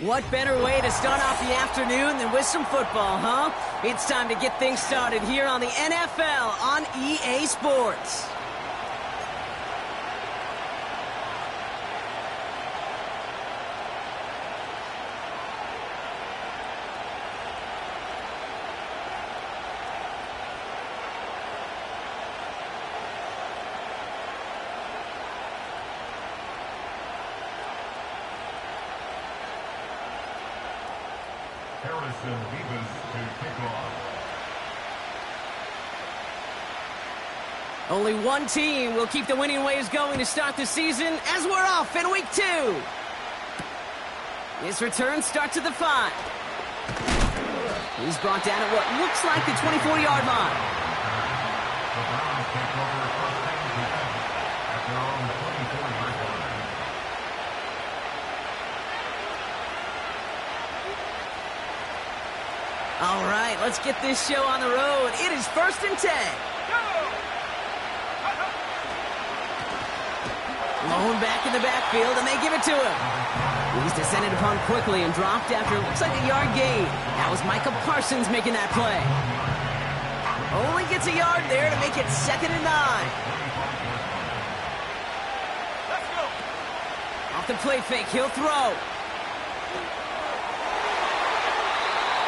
What better way to start off the afternoon than with some football, huh? It's time to get things started here on the NFL on EA Sports. Only one team will keep the winning ways going to start the season as we're off in week 2. His return starts at the 5. He's brought down at what looks like the 24-yard line. All right, let's get this show on the road. It is 1st and 10. Lone back in the backfield, and they give it to him. He's descended upon quickly and dropped after looks like a yard gain. That was Micah Parsons making that play. Only gets a yard there to make it 2nd and 9. Let's go. Off the play fake, he'll throw.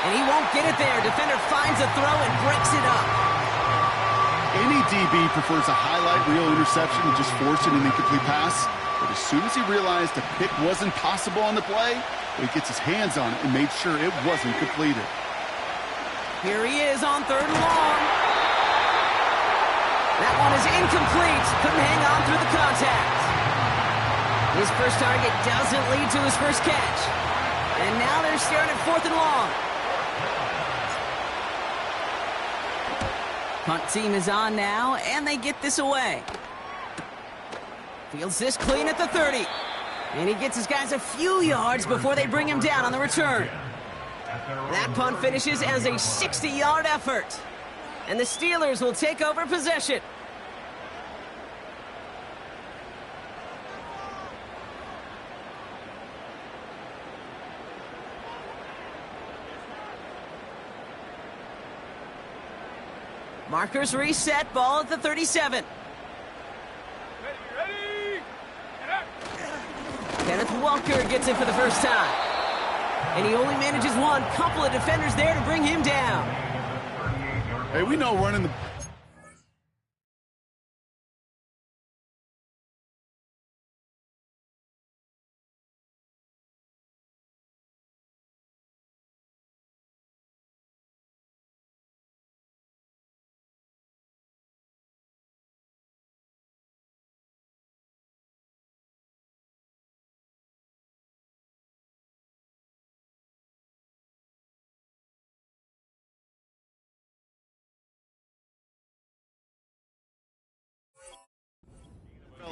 And he won't get it there. Defender finds a throw and breaks it up. Any DB prefers a highlight reel interception and just forcing an incomplete pass. But as soon as he realized a pick wasn't possible on the play, he gets his hands on it and made sure it wasn't completed. Here he is on 3rd and long. That one is incomplete. Couldn't hang on through the contact. His first target doesn't lead to his first catch. And now they're staring at 4th and long. Punt team is on now, and they get this away. Fields this clean at the 30. And he gets his guys a few yards before they bring him down on the return. That punt finishes as a 60-yard effort. And the Steelers will take over possession. Markers reset, ball at the 37. Ready. Kenneth Walker gets it for the first time. And he only manages one. Couple of defenders there to bring him down. Hey, we know running the...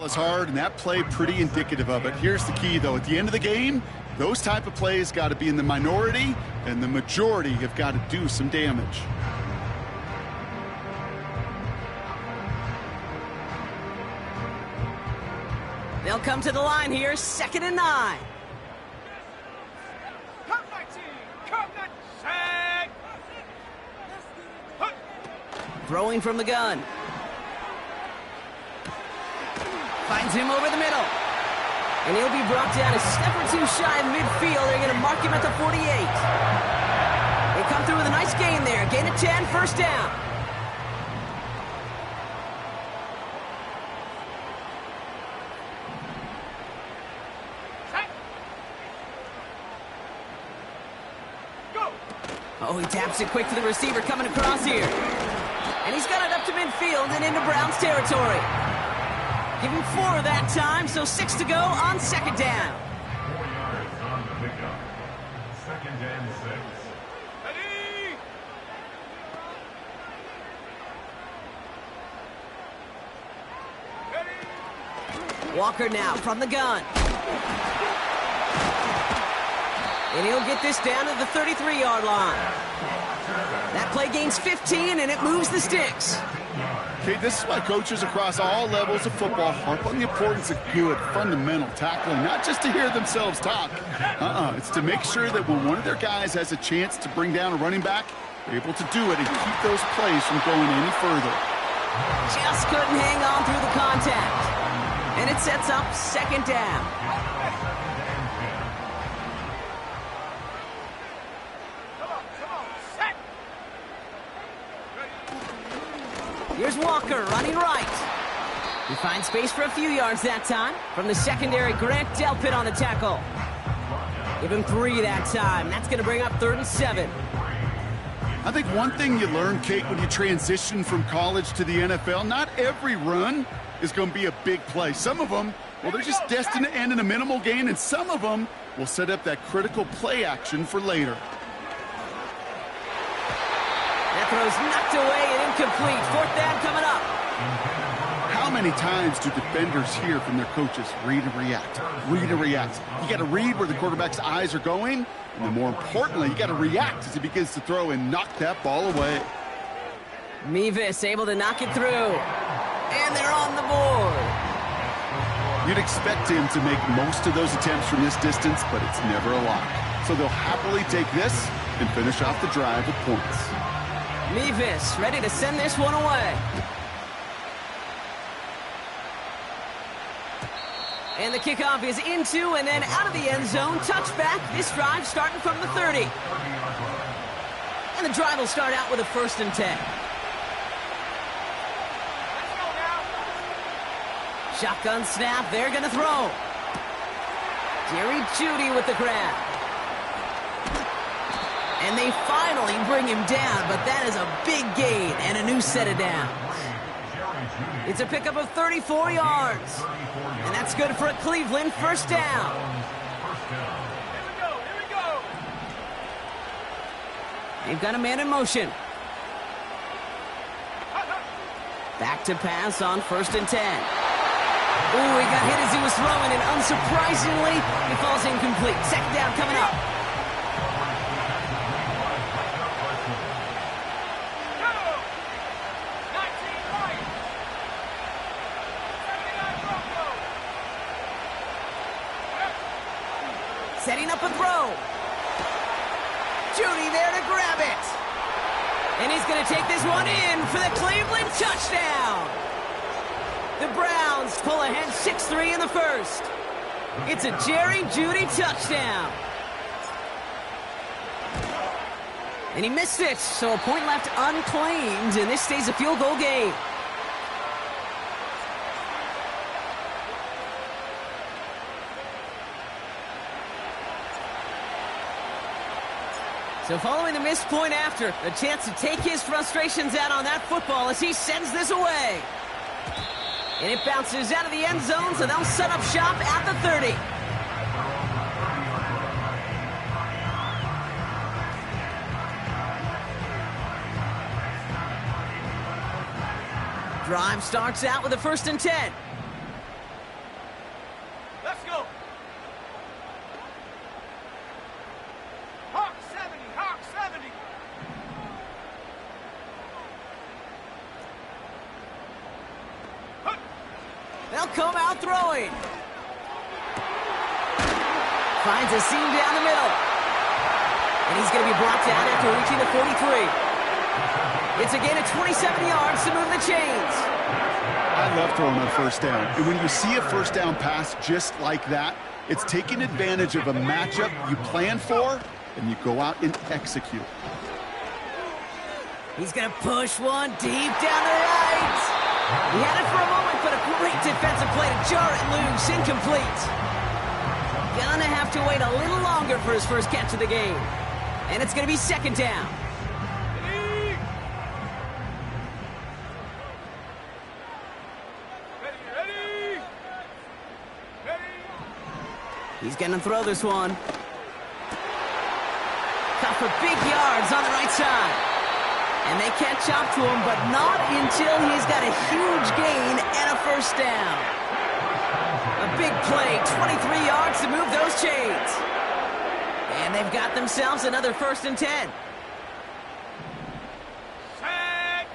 Is hard, and that play pretty indicative of it. Here's the key, though. At the end of the game, those type of plays got to be in the minority, and the majority have got to do some damage. They'll come to the line here, 2nd and 9. Throwing from the gun. Finds him over the middle. And he'll be brought down a step or two shy of midfield. They're going to mark him at the 48. They come through with a nice gain there. Gain of 10, 1st down. Go. Oh, he taps it quick to the receiver coming across here. And he's got it up to midfield and into Browns territory. Give him 4 that time, so 6 to go on 2nd down. 4 yards on the pickup. 2nd and 6. Ready? Walker now from the gun. And he'll get this down to the 33-yard line. That play gains 15, and it moves the sticks. Okay, this is why coaches across all levels of football harp on the importance of good, fundamental tackling, not just to hear themselves talk. It's to make sure that when one of their guys has a chance to bring down a running back, they're able to do it and keep those plays from going any further. Just couldn't hang on through the contact. And it sets up second down. Here's Walker running right. He finds space for a few yards that time. From the secondary, Grant Delpit on the tackle. Give him 3 that time. That's going to bring up 3rd and 7. I think one thing you learn, Kate, when you transition from college to the NFL, not every run is going to be a big play. Some of them, well, they're just destined to end in a minimal gain, and some of them will set up that critical play action for later. That throw's knocked away and incomplete. 4th down coming up. How many times do defenders hear from their coaches, read and react, read and react? You got to read where the quarterback's eyes are going, and then more importantly, you got to react as he begins to throw and knock that ball away. Mevis able to knock it through. And they're on the board. You'd expect him to make most of those attempts from this distance, but it's never a lot. So they'll happily take this and finish off the drive with points. Mevis ready to send this one away. And the kickoff is into and then out of the end zone. Touchback. This drive starting from the 30. And the drive will start out with a 1st and 10. Shotgun snap. They're going to throw. Jerry Jeudy with the grab. And they finally bring him down, but that is a big gain and a new set of downs. It's a pickup of 34 yards. And that's good for a Cleveland 1st down. Here we go. They've got a man in motion. Back to pass on 1st and 10. Ooh, he got hit as he was throwing, and unsurprisingly, he falls incomplete. 2nd down coming up. Setting up a throw. Jeudy there to grab it. And he's going to take this one in for the Cleveland touchdown. The Browns pull ahead 6-3 in the 1st. It's a Jerry Jeudy touchdown. And he missed it, so a point left unclaimed, and this stays a field goal game. So following the missed point after, a chance to take his frustrations out on that football as he sends this away. And it bounces out of the end zone, so they'll set up shop at the 30. Drive starts out with a 1st and 10. Let's go. Hawk 70, Hawk 70. They'll come out throwing. Finds a seam down the middle. And he's going to be brought down after reaching the 43. It's a gain of 27 yards to move the chains. I love throwing on 1st down. And when you see a 1st down pass just like that, it's taking advantage of a matchup you plan for, and you go out and execute. He's going to push one deep down the right. He had it for a moment, but a great defensive play to jar it loose. Incomplete. Gonna have to wait a little longer for his first catch of the game. And it's going to be 2nd down. He's going to throw this one. Cut for big yards on the right side. And they catch up to him, but not until he's got a huge gain and a 1st down. A big play, 23 yards to move those chains. And they've got themselves another 1st and 10. Set.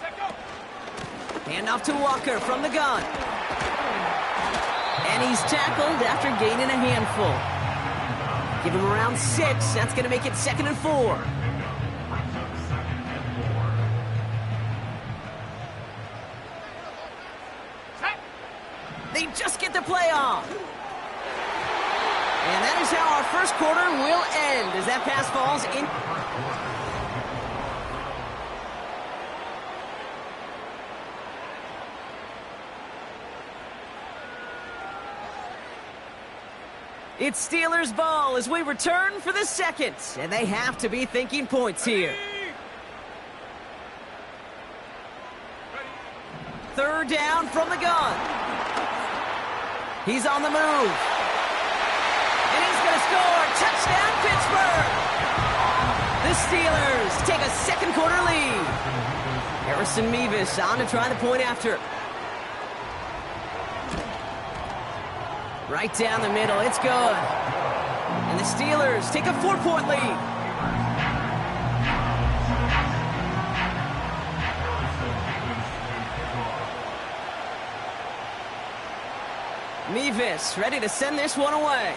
Check Hand off to Walker from the gun. And he's tackled after gaining a handful. Give him around 6. That's going to make it 2nd and 4. They just get the play off. And that is how our first quarter will end as that pass falls in. It's Steelers ball as we return for the second, and they have to be thinking points here. 3rd down from the gun. He's on the move. And he's going to score. Touchdown, Pittsburgh! The Steelers take a second quarter lead. Harrison Mevis on to try the point after. Right down the middle, it's good. And the Steelers take a 4-point lead. Mevis ready to send this one away.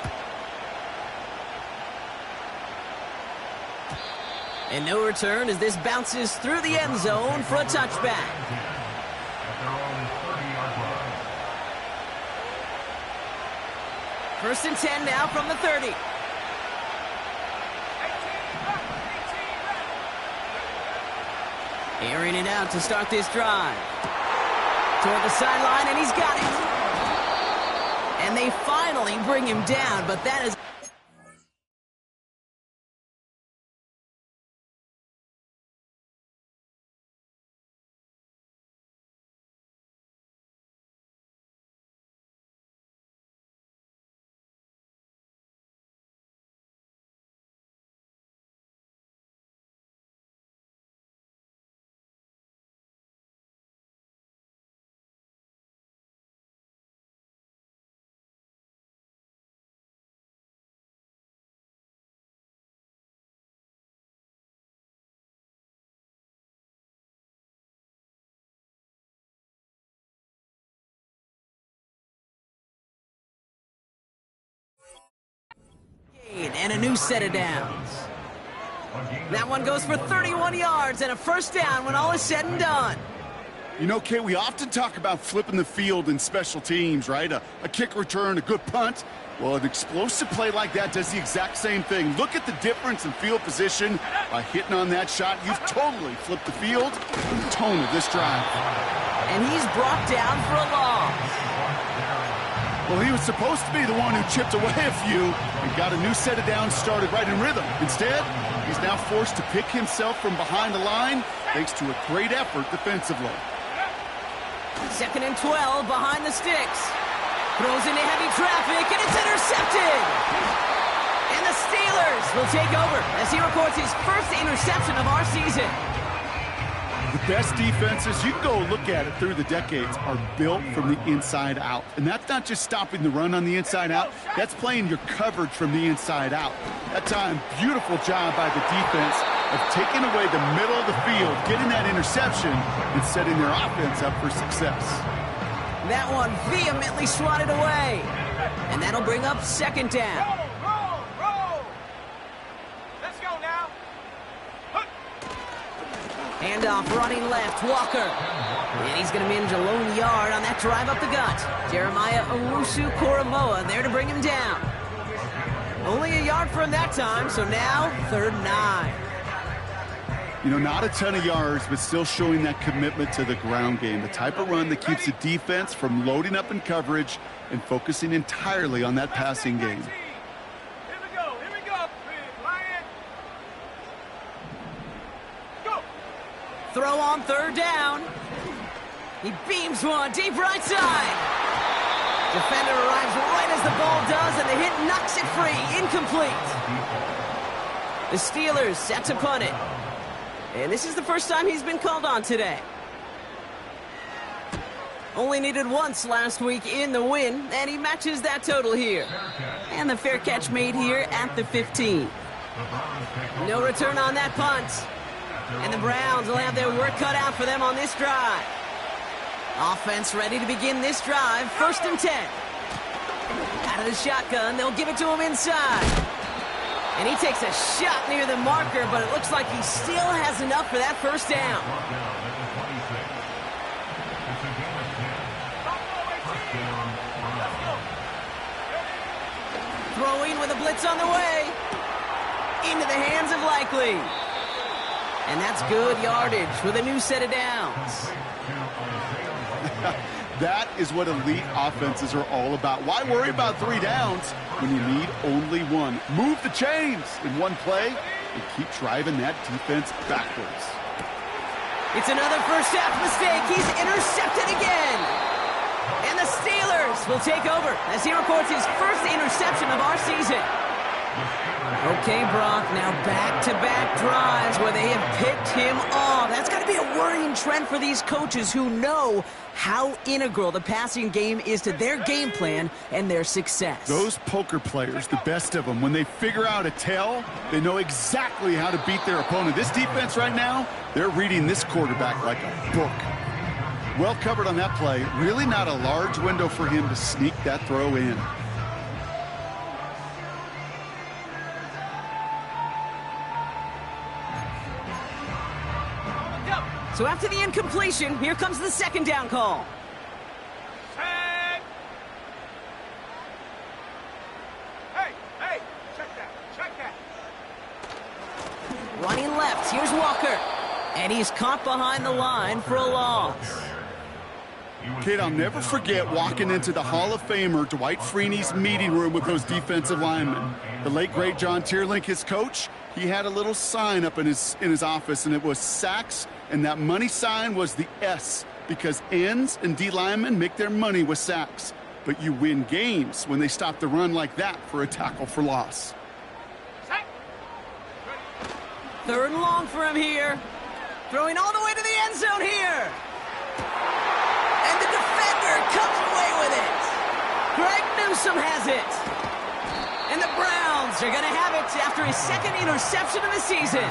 And no return as this bounces through the end zone for a touchback. First and 10 now from the 30. Airing it out to start this drive. Toward the sideline, and he's got it. And they finally bring him down, but that is... And a new set of downs. That one goes for 31 yards and a first down when all is said and done. You know, Kay, we often talk about flipping the field in special teams, right? A kick return, a good punt. Well, an explosive play like that does the exact same thing. Look at the difference in field position. By hitting on that shot, you've totally flipped the field and the tone of this drive. And he's brought down for a loss. Well, he was supposed to be the one who chipped away a few and got a new set of downs started right in rhythm. Instead, he's now forced to pick himself from behind the line thanks to a great effort defensively. 2nd and 12 behind the sticks. Throws into heavy traffic, and it's intercepted! And the Steelers will take over as he records his first interception of our season. The best defenses, you can go look at it through the decades, are built from the inside out. And that's not just stopping the run on the inside out, that's playing your coverage from the inside out. That time, beautiful job by the defense of taking away the middle of the field, getting that interception, and setting their offense up for success. That one vehemently swatted away. And that'll bring up 2nd down. Roll! Let's go now. Handoff running left, Walker. And he's going to manage a lone yard on that drive up the gut. Jeremiah Owusu-Koramoah there to bring him down. Only a yard for him that time, so now 3rd and 9. You know, not a ton of yards, but still showing that commitment to the ground game. The type of run that keeps the defense from loading up in coverage and focusing entirely on that passing game. Here we go, Lion. Go. Throw on 3rd down. He beams one deep right side. Defender arrives right as the ball does, and the hit knocks it free. Incomplete. The Steelers set to punt it. And this is the first time he's been called on today. Only needed once last week in the win, and he matches that total here. And the fair catch made here at the 15. No return on that punt. And the Browns will have their work cut out for them on this drive. Offense ready to begin this drive. 1st and 10. Out of the shotgun, they'll give it to him inside. And he takes a shot near the marker, but it looks like he still has enough for that 1st down. Throwing with a blitz on the way. Into the hands of Likely. And that's good yardage with a new set of downs. That is what elite offenses are all about. Why worry about 3 downs when you need only 1? Move the chains in one play and keep driving that defense backwards. It's another first half mistake. He's intercepted again. And the Steelers will take over as he records his 1st interception of our season. Okay, Brock, now back-to-back drives where they have picked him off. That's got to be a worrying trend for these coaches who know how integral the passing game is to their game plan and their success. Those poker players, the best of them, when they figure out a tell, they know exactly how to beat their opponent. This defense right now, they're reading this quarterback like a book. Well covered on that play. Really not a large window for him to sneak that throw in. So after the incompletion, here comes the 2nd down call. Set. Hey, check that. Running left, here's Walker. And he's caught behind the line for a loss. Kid, I'll never forget walking into the Hall of Famer Dwight Freeney's meeting room with those defensive linemen. The late, great John Tierlink, his coach, he had a little sign up in his office, and it was sacks, and that money sign was the S, because ends and D linemen make their money with sacks. But you win games when they stop the run like that for a tackle for loss. Set. 3rd and long for him here. Throwing all the way to the end zone here. And the defender comes away with it. Greg Newsome has it. And the Browns are going to have it after his 2nd interception of the season.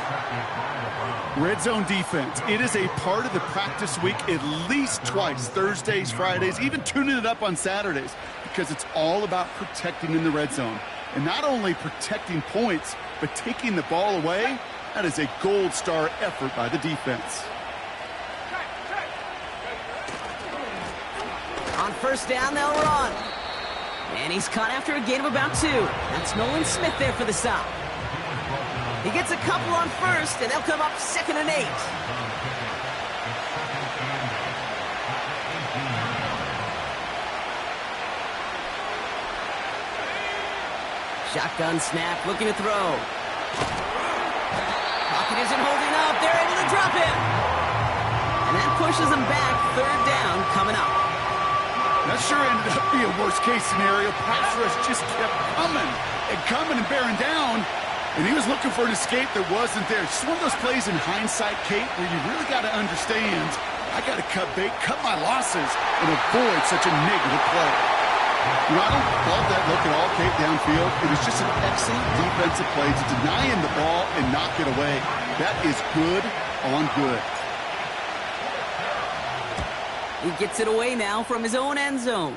Red zone defense. It is a part of the practice week at least twice, Thursdays, Fridays, even tuning it up on Saturdays, because it's all about protecting in the red zone. And not only protecting points, but taking the ball away. That is a gold star effort by the defense. On 1st down, they'll run. And he's caught after a gain of about 2. That's Nolan Smith there for the stop. He gets a couple on 1st, and they'll come up 2nd and 8. Shotgun snap, looking to throw. Pocket isn't holding up. They're able to drop him. And that pushes them back. 3rd down coming up. That sure ended up being worst-case scenario. Pass rush just kept coming and bearing down. And he was looking for an escape that wasn't there. Just one of those plays in hindsight, Kate, where you really got to understand, I got to cut bait, cut my losses, and avoid such a negative play. You know, I don't love that look at all, Kate, downfield. It was just an excellent defensive play to deny him the ball and knock it away. That is good on good. He gets it away now from his own end zone.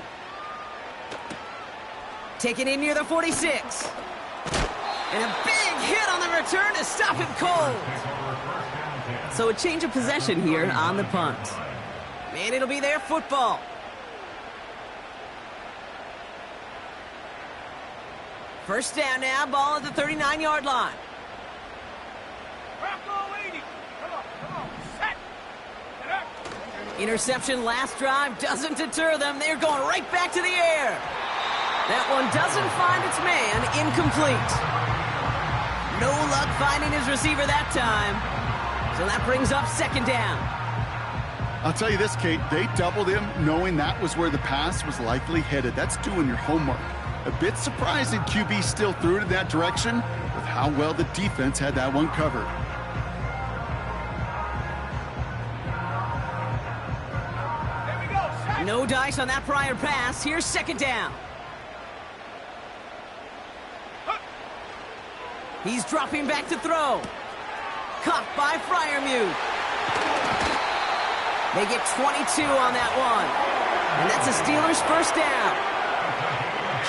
Taken in near the 46. And a big hit on the return to stop him cold. So a change of possession here on the punt. And it'll be their football. First down now, ball at the 39-yard line. Rocco 80. Come on. Set. Get up. Interception last drive doesn't deter them. They're going right back to the air. That one doesn't find its man. Incomplete. No luck finding his receiver that time. So that brings up 2nd down. I'll tell you this, Kate, they doubled him knowing that was where the pass was likely headed. That's doing your homework. A bit surprising QB still threw it in that direction with how well the defense had that one covered. There we go. Set. No dice on that prior pass. Here's 2nd down. He's dropping back to throw. Caught by Freiermuth. They get 22 on that one. And that's a Steelers first down.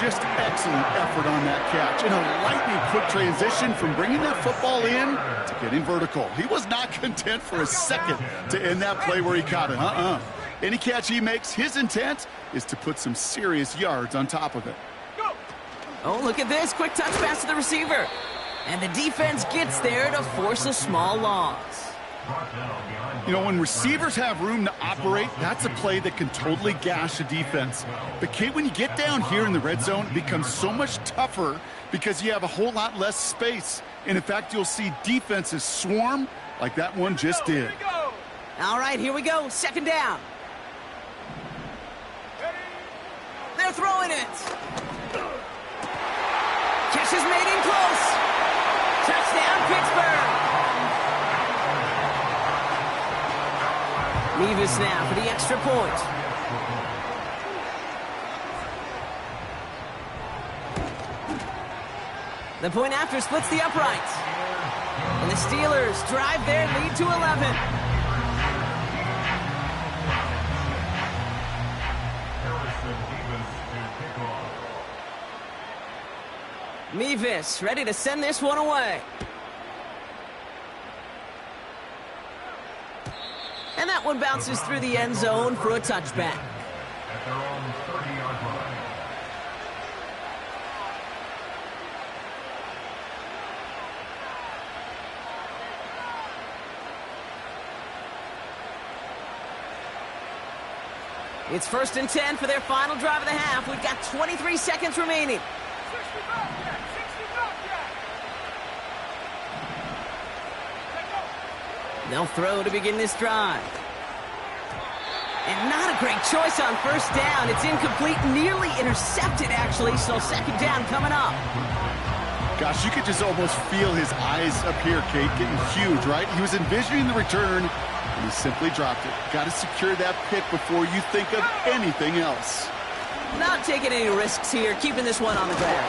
Just excellent effort on that catch. And a lightning quick transition from bringing that football in to getting vertical. He was not content for a second to end that play where he caught it. Any catch he makes, his intent is to put some serious yards on top of it. Oh, look at this. Quick touch pass to the receiver. And the defense gets there to force a small loss. You know, when receivers have room to operate, that's a play that can totally gash a defense. But, Kate, when you get down here in the red zone, it becomes so much tougher because you have a whole lot less space. And, in fact, you'll see defenses swarm like that one just did. All right, here we go. Second down. They're throwing it. Catch is made in close. Touchdown, Pittsburgh. Mevis now for the extra point. The point after splits the uprights. And the Steelers drive their lead to 11. Mevis ready to send this one away. And that one bounces through the end zone for a touchback. At their own 30-yard line. It's 1st and 10 for their final drive of the half. We've got 23 seconds remaining. They'll throw to begin this drive. And not a great choice on first down. It's incomplete, nearly intercepted, actually, so second down coming up. Gosh, you could just almost feel his eyes up here, Kate, getting huge, right? He was envisioning the return, and he simply dropped it. Got to secure that pick before you think of anything else. Not taking any risks here, keeping this one on the ground.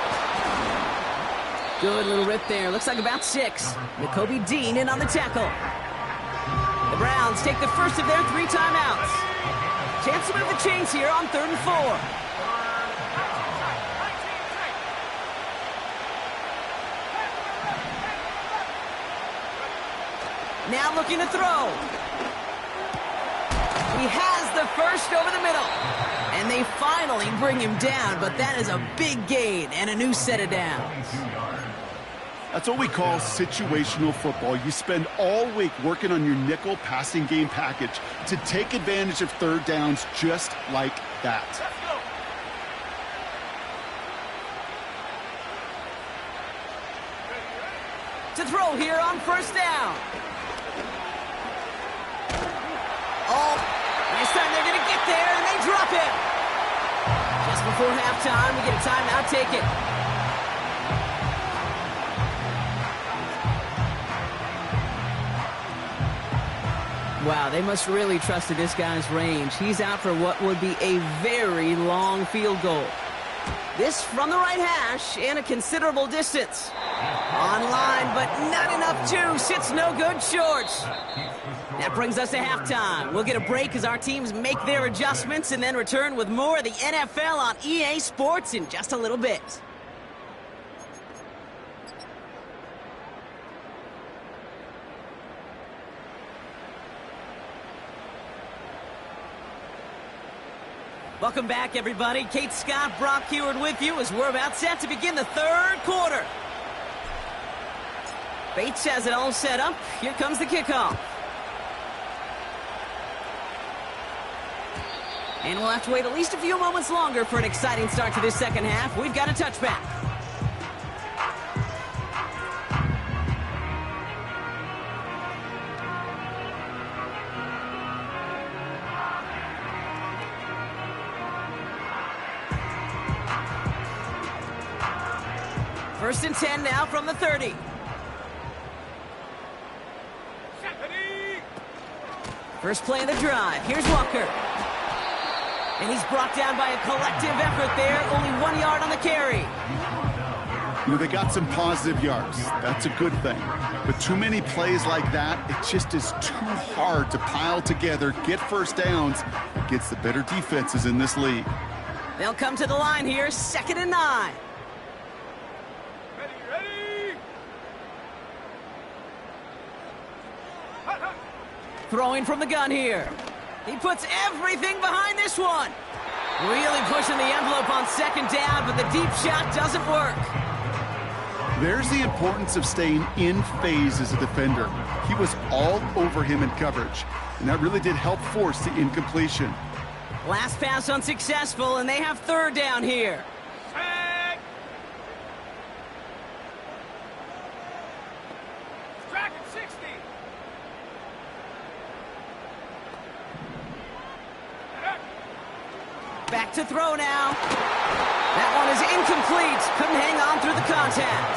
Good little rip there. Looks like about 6. Nakobe Dean in on the tackle. The Browns take the first of their 3 timeouts. Chance to move the chains here on 3rd and 4. Now looking to throw. He has the first over the middle. And they finally bring him down, but that is a big gain and a new set of downs. That's what we call situational football. You spend all week working on your nickel passing game package to take advantage of third downs just like that. To throw here on first down. Oh, this time they're going to get there, and they drop it. Just before halftime, we get a timeout taken. Wow, they must really trusted this guy's range. He's out for what would be a very long field goal. This from the right hash and a considerable distance. On line, but not enough juice. It's no good short. That brings us to halftime. We'll get a break as our teams make their adjustments and then return with more of the NFL on EA Sports in just a little bit. Welcome back, everybody. Kate Scott, Brock Heward with you as we're about set to begin the 3rd quarter. Bates has it all set up. Here comes the kickoff. And we'll have to wait at least a few moments longer for an exciting start to this second half. We've got a touchback. First and 10 now from the 30. First play of the drive. Here's Walker. And he's brought down by a collective effort there. Only 1 yard on the carry. You know, they got some positive yards. That's a good thing. But too many plays like that, it just is too hard to pile together, get first downs against the better defenses in this league. They'll come to the line here, 2nd and 9. Ready! Throwing from the gun here. He puts everything behind this one. Really pushing the envelope on 2nd down, but the deep shot doesn't work. There's the importance of staying in phase as a defender. He was all over him in coverage, and that really did help force the incompletion. Last pass unsuccessful, and they have 3rd down here. Set! Track at 60. Back to throw now. That one is incomplete. Couldn't hang on through the contact.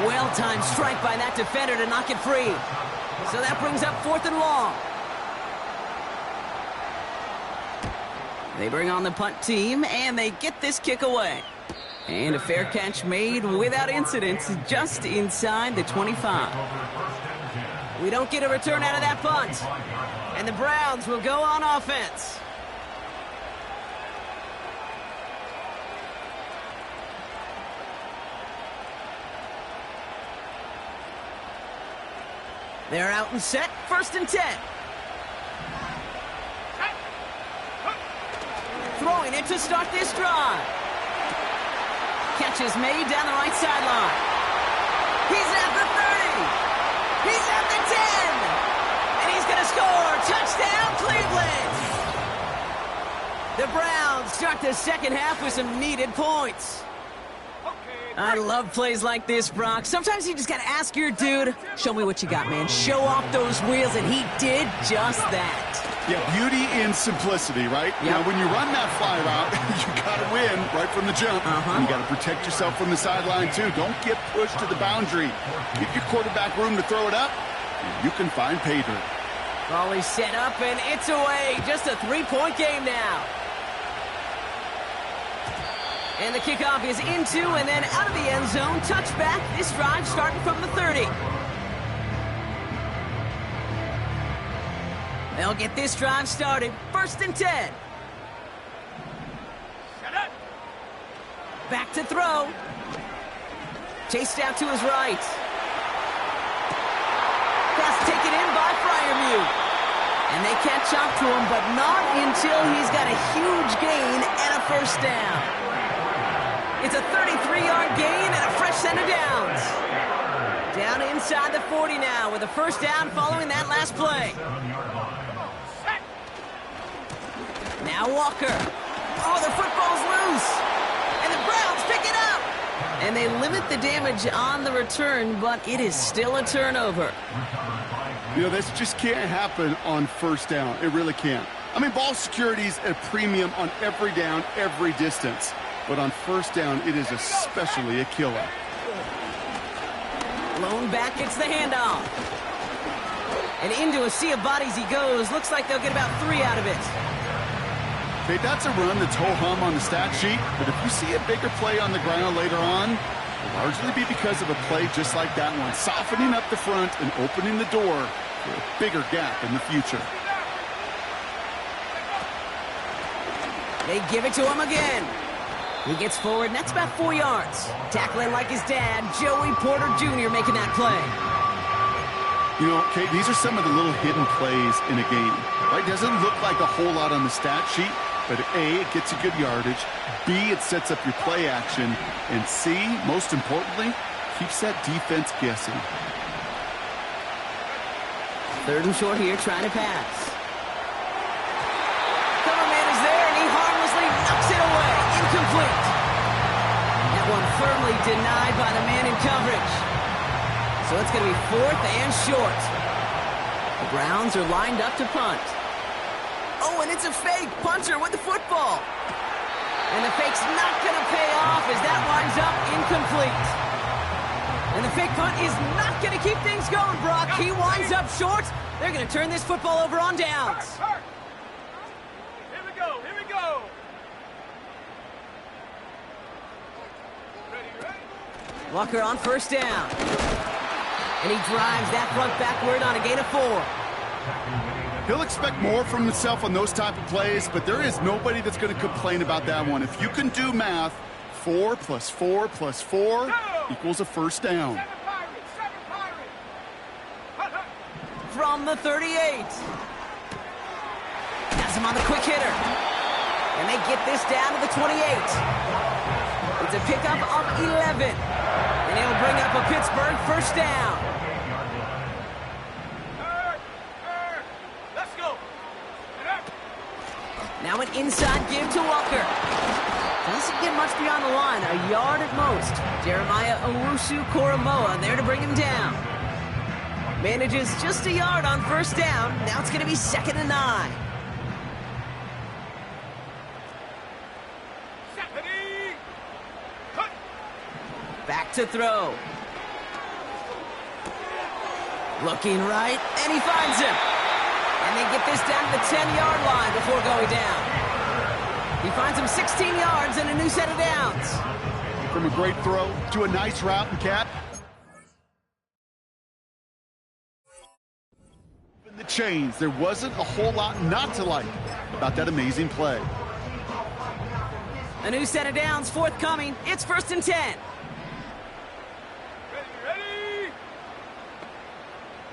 Well-timed strike by that defender to knock it free. So that brings up 4th and long. They bring on the punt team, and they get this kick away. And a fair catch made without incident, just inside the 25. We don't get a return out of that punt. And the Browns will go on offense. They're out and set, 1st and 10. Throwing it to start this drive. Catch is made down the right sideline. He's at the 30. He's at the 10. And he's going to score. Touchdown, Cleveland. The Browns start the 2nd half with some needed points. I love plays like this, Brock. Sometimes you just got to ask your dude, show me what you got, man. Show off those wheels, and he did just that. Yeah, beauty in simplicity, right? Yep. Now, when you run that fly route, you got to win right from the jump. You got to protect yourself from the sideline, too. Don't get pushed to the boundary. Give your quarterback room to throw it up, and you can find pay dirt. Ball is set up, and it's away. Just a 3-point game now. And the kickoff is into and then out of the end zone. Touchback. This drive starting from the 30. They'll get this drive started. 1st and 10. Back to throw. Chased out to his right. Pass taken in by Freiermuth. And they catch up to him, but not until he's got a huge gain and a 1st down. It's a 33-yard gain and a fresh set of downs. Down inside the 40 now with a 1st down following that last play. Now Walker. Oh, the football's loose. And the Browns pick it up. And they limit the damage on the return, but it is still a turnover. You know, this just can't happen on 1st down. It really can't. I mean, ball security's a premium on every down, every distance. But on 1st down, it is especially a killer. Lone back gets the handoff. And into a sea of bodies he goes. Looks like they'll get about 3 out of it. Okay, that's a run that's ho-hum on the stat sheet, but if you see a bigger play on the ground later on, it'll largely be because of a play just like that one, softening up the front and opening the door for a bigger gap in the future. They give it to him again. He gets forward, and that's about 4 yards. Tackling like his dad, Joey Porter Jr. making that play. You know, Kate, these are some of the little hidden plays in a game. Right? Doesn't look like a whole lot on the stat sheet, but A, it gets you good yardage. B, it sets up your play action. And C, most importantly, keeps that defense guessing. 3rd and short here, trying to pass. Cover man is there, and he harmlessly knocks it away. Incomplete. That one firmly denied by the man in coverage. So it's going to be 4th and short. The Browns are lined up to punt. Oh, and it's a fake. Punter with the football. And the fake's not going to pay off as that winds up incomplete. And the fake punt is not going to keep things going, Brock. He winds up short. They're going to turn this football over on downs. Here we go. Ready. Walker on first down. And he drives that front backward on a gain of 4. He'll expect more from himself on those type of plays, but there is nobody that's going to complain about that one. If you can do math, 4 plus 4 plus 4 equals a first down. From the 38. Has him on the quick hitter. And they get this down to the 28. It's a pickup of 11. And it'll bring up a Pittsburgh first down. Let's go. Now an inside give to Walker. Doesn't get much beyond the line, a yard at most. Jeremiah Owusu-Koramoah there to bring him down. Manages just a yard on first down. Now it's going to be 2nd and 9. Back to throw. Looking right, and he finds him. And they get this down to the 10-yard line before going down. He finds him 16 yards and a new set of downs. From a great throw to a nice route and cap. In the chains, there wasn't a whole lot not to like about that amazing play. A new set of downs forthcoming. It's 1st and 10. Ready?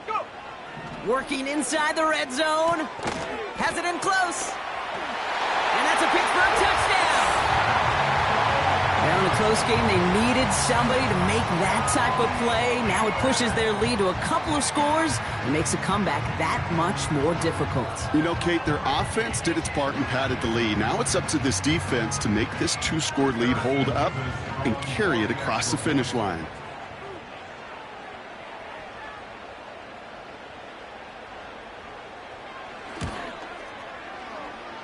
Go! Working inside the red zone. Has it in close. And that's a Pittsburgh touchdown. Now in a close game, they needed somebody to make that type of play. Now it pushes their lead to a couple of scores and makes a comeback that much more difficult. You know, Kate, their offense did its part and padded the lead. Now it's up to this defense to make this 2-score lead hold up and carry it across the finish line.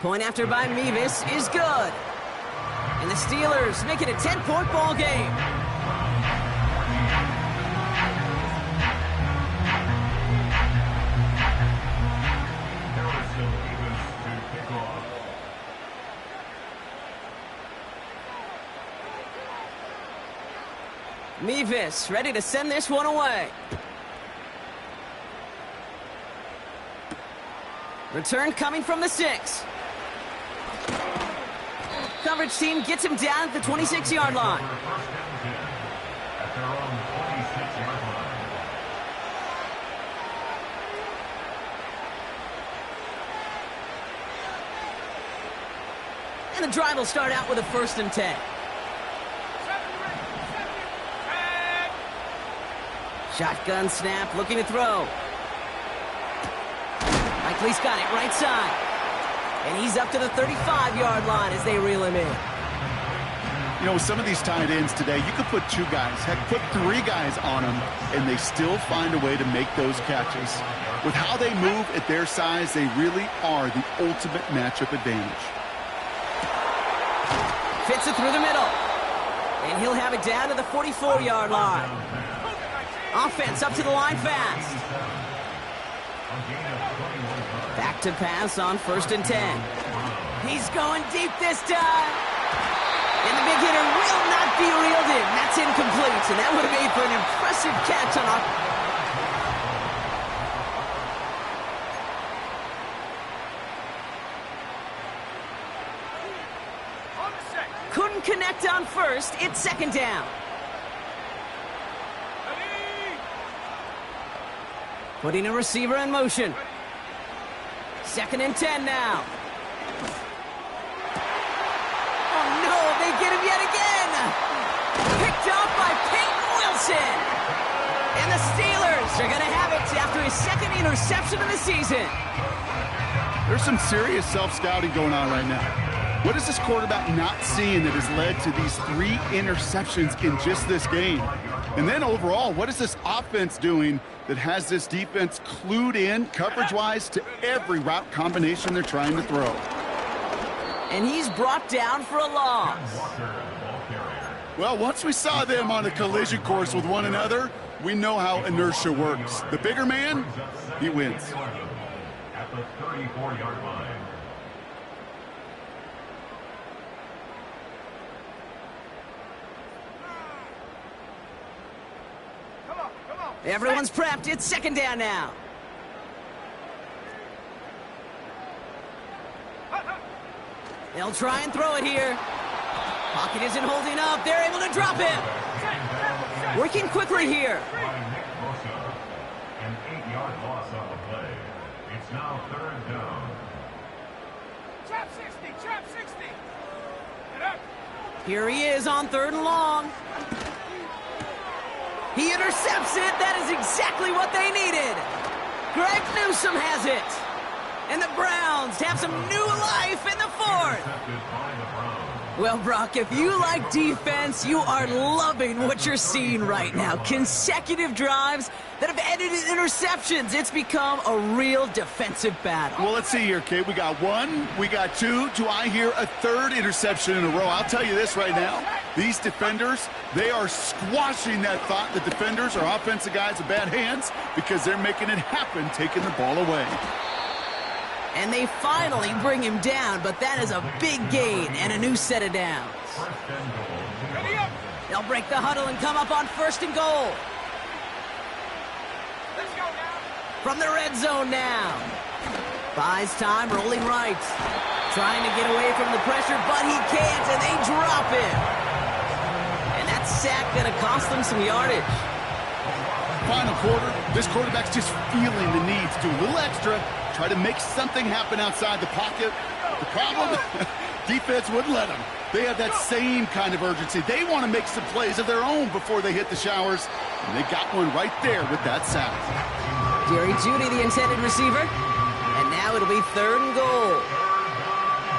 Point after by Mevis is good. And the Steelers make it a 10-point ball game. Mevis ready to send this one away. Return coming from the 6. Coverage team gets him down at the 26-yard line. And the drive will start out with a 1st and 10. Shotgun snap, looking to throw. Likely's got it right side. And he's up to the 35-yard line as they reel him in. You know, with some of these tight ends today, you could put 2 guys, heck, put 3 guys on them, and they still find a way to make those catches. With how they move at their size, they really are the ultimate matchup advantage. Fits it through the middle. And he'll have it down to the 44-yard line. Offense up to the line fast. Back to pass on 1st and 10. He's going deep this time. And the big hitter will not be reeled in. That's incomplete. And that would have made for an impressive catch on couldn't connect on 1st. It's 2nd down. Putting a receiver in motion. 2nd and 10 now. Oh no, they get him yet again. Picked off by Peyton Wilson. And the Steelers are going to have it after his 2nd interception of the season. There's some serious self-scouting going on right now. What is this quarterback not seeing that has led to these 3 interceptions in just this game? And then overall, what is this offense doing that has this defense clued in coverage-wise to every route combination they're trying to throw? And he's brought down for a loss. Well, once we saw them on a collision course with one another, we know how inertia works. The bigger man, he wins. At the 34-yard line. Everyone's prepped. It's second down now. They'll try and throw it here. Pocket isn't holding up. They're able to drop it. Working quickly here. An 8-yard loss on the play. It's now third down. Trap 60, trap 60. Get up. Here he is on third and long. He intercepts it. That is exactly what they needed. Greg Newsome has it. And the Browns have some new life in the fourth. Well, Brock, if you like defense, you are loving what you're seeing right now. Consecutive drives that have ended in interceptions. It's become a real defensive battle. Well, let's see here, Kate. We got one, we got two. Do I hear a third interception in a row? I'll tell you this right now. These defenders, they are squashing that thought the defenders are offensive guys with bad hands because they're making it happen, taking the ball away. And they finally bring him down, but that is a big gain and a new set of downs. They'll break the huddle and come up on first and goal. Let's go now. From the red zone now. Buys time, rolling right. Trying to get away from the pressure, but he can't, and they drop it. And that sack going to cost them some yardage. Final quarter, this quarterback's just feeling the need to do a little extra, try to make something happen outside the pocket. The problem, defense wouldn't let them. They have that same kind of urgency. They want to make some plays of their own before they hit the showers, and they got one right there with that sack. Jerry Jeudy, the intended receiver, and now it'll be third and goal.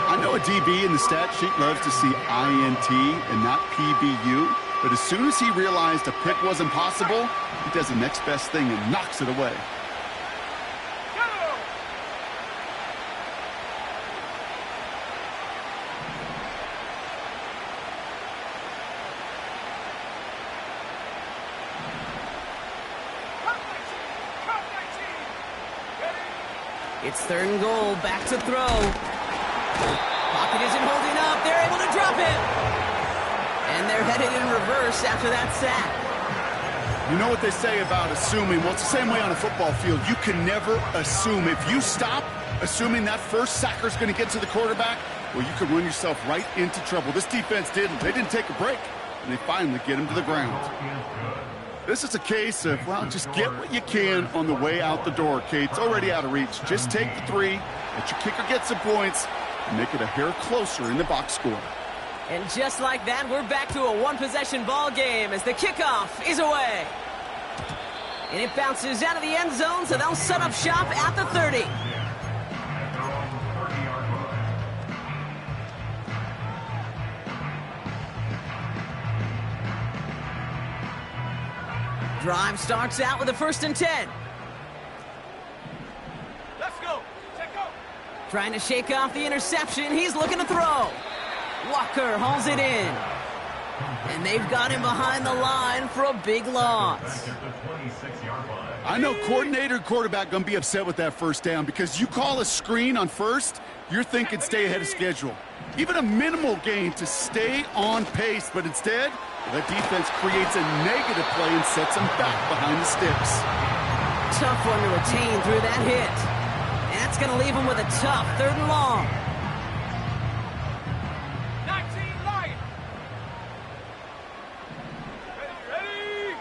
I know a DB in the stat sheet loves to see INT and not PBU, but as soon as he realized a pick wasn't possible, he does the next best thing and knocks it away. It's third and goal, back to throw. Pocket isn't holding up, they're able to drop it. And they're headed in reverse after that sack. You know what they say about assuming? Well, it's the same way on a football field. You can never assume. If you stop assuming that first sacker's going to get to the quarterback, well, you could run yourself right into trouble. This defense didn't. They didn't take a break, and they finally get him to the ground. This is a case of, well, just get what you can on the way out the door, Kate. It's already out of reach. Just take the three, let your kicker get some points, and make it a hair closer in the box score. And just like that, we're back to a one-possession ball game as the kickoff is away. And it bounces out of the end zone, so they'll set up shop at the 30. Drive starts out with a 1st and 10. Let's go. Check go. Trying to shake off the interception. He's looking to throw. Walker hauls it in. And they've got him behind the line for a big loss. I know coordinator and quarterback going to be upset with that first down because you call a screen on first, you're thinking stay ahead of schedule. Even a minimal gain to stay on pace, but instead, the defense creates a negative play and sets them back behind the sticks. Tough one to retain through that hit. And that's going to leave him with a tough 3rd and long. 19 Lions. Ready.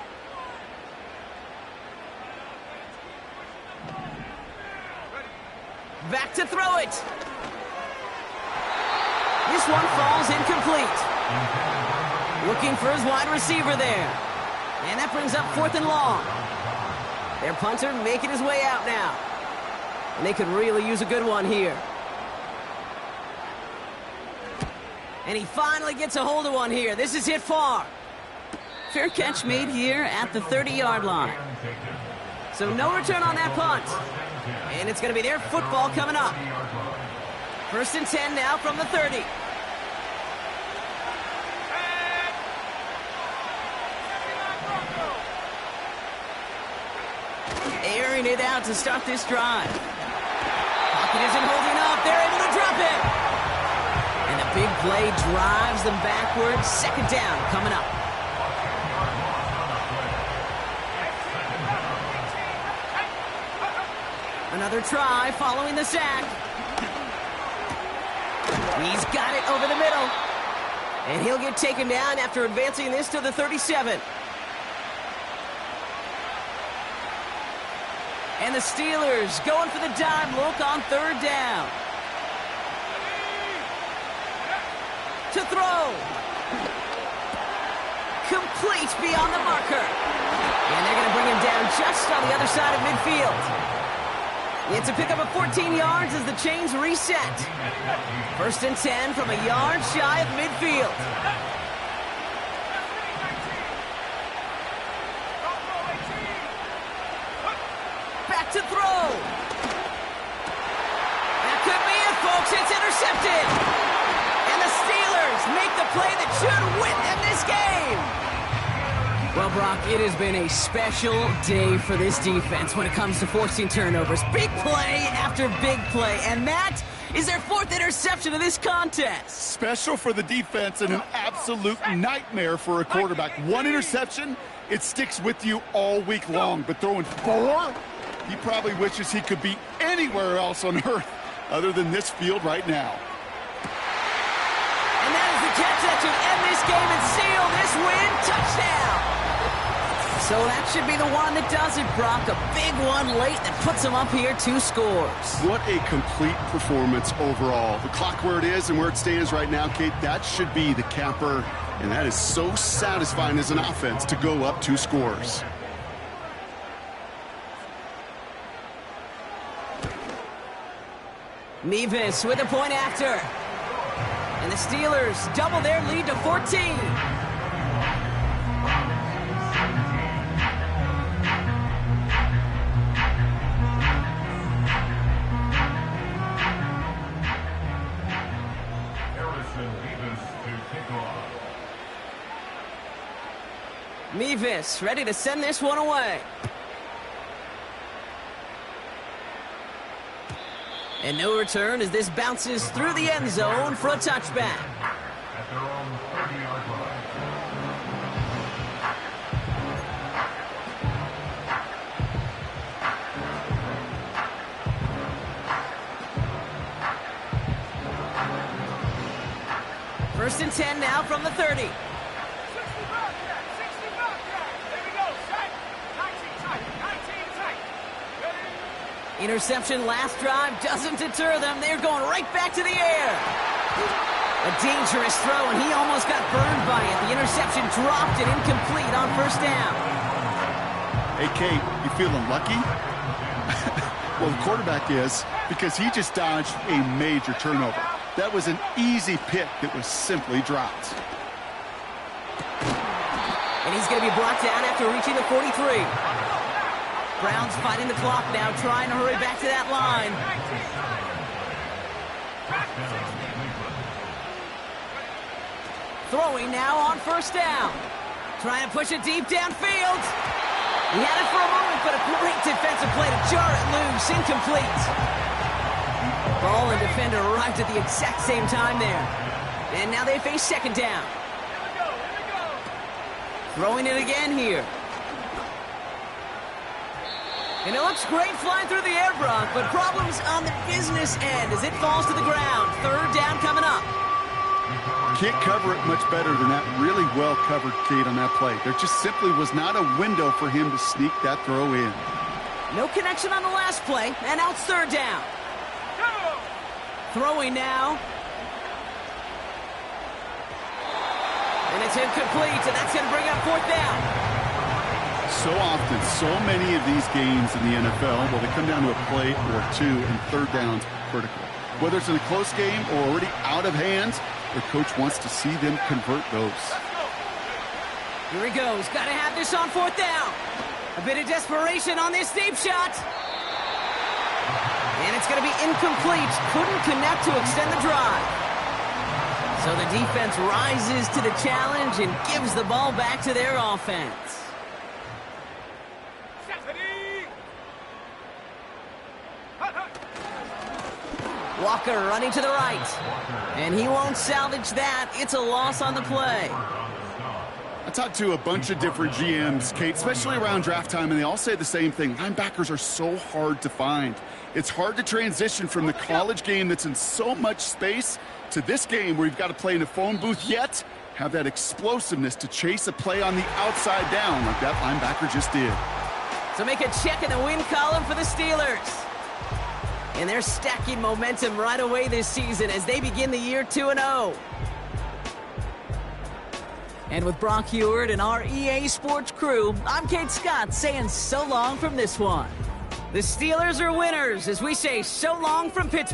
Back to throw it. This one falls incomplete. Looking for his wide receiver there. And that brings up 4th and long. Their punter making his way out now. And they could really use a good one here. And he finally gets a hold of one here. This is hit far. Fair catch made here at the 30-yard line. So no return on that punt. And it's going to be their football coming up. 1st and 10 now from the 30. Airing it out to start this drive. Pocket isn't holding up. They're able to drop it. And a big play drives them backwards. 2nd down coming up. Another try following the sack. He's got it over the middle. And he'll get taken down after advancing this to the 37. And the Steelers going for the dime look on third down. To throw. Complete beyond the marker. And they're going to bring him down just on the other side of midfield. It's a pickup of 14 yards as the chains reset. First and 10 from a yard shy of midfield. Back to throw. That could be it, folks. It's intercepted. And the Steelers make the play that should win them this game. Well, Brock, it has been a special day for this defense when it comes to forcing turnovers. Big play after big play. And that is their fourth interception of this contest. Special for the defense and an absolute nightmare for a quarterback. One interception, it sticks with you all week long. But throwing four, he probably wishes he could be anywhere else on earth other than this field right now. And that is the catch that should end this game and seal this win. Touchdown. So that should be the one that does it, Brock. A big one late that puts him up here 2 scores. What a complete performance overall. The clock where it is and where it stands right now, Kate, that should be the capper. And that is so satisfying as an offense to go up 2 scores. Mevis with a point after. And the Steelers double their lead to 14. Mevis ready to send this one away. And no return as this bounces through the end zone for a touchback. At their own 30-yard line. First and 10 now from the 30. Interception last drive doesn't deter them. They're going right back to the air. A dangerous throw, and he almost got burned by it. The interception dropped it incomplete on first down. Hey, Kate, you feeling lucky? Well, the quarterback is, because he just dodged a major turnover. That was an easy pick that was simply dropped. And he's going to be brought down after reaching the 43. Browns fighting the clock now, trying to hurry back to that line. Throwing now on first down. Trying to push it deep downfield. He had it for a moment, but a great defensive play to jar it loose. Incomplete. Ball and defender arrived at the exact same time there. And now they face second down. Throwing it again here. And it looks great flying through the air, Brock, but problems on the business end as it falls to the ground. Third down coming up. Can't cover it much better than that. Really well covered, Kate, on that play. There just simply was not a window for him to sneak that throw in. No connection on the last play, and now it's third down. Throwing now. And it's incomplete, and that's going to bring up fourth down. So often, so many of these games in the NFL, well, they come down to a play or two, and third down's critical. Whether it's in a close game or already out of hands, the coach wants to see them convert those. Here he goes. Got to have this on fourth down. A bit of desperation on this deep shot. And it's going to be incomplete. Couldn't connect to extend the drive. So the defense rises to the challenge and gives the ball back to their offense. Walker running to the right. And he won't salvage that. It's a loss on the play. I talked to a bunch of different GMs, Kate, especially around draft time, and they all say the same thing. Linebackers are so hard to find. It's hard to transition from the college game that's in so much space to this game where you've got to play in a phone booth, yet have that explosiveness to chase a play on the outside down like that linebacker just did. So make a check in the win column for the Steelers. And they're stacking momentum right away this season as they begin the year 2-0. And with Brock Heward and our EA Sports crew, I'm Kate Scott saying so long from this one. The Steelers are winners as we say so long from Pittsburgh.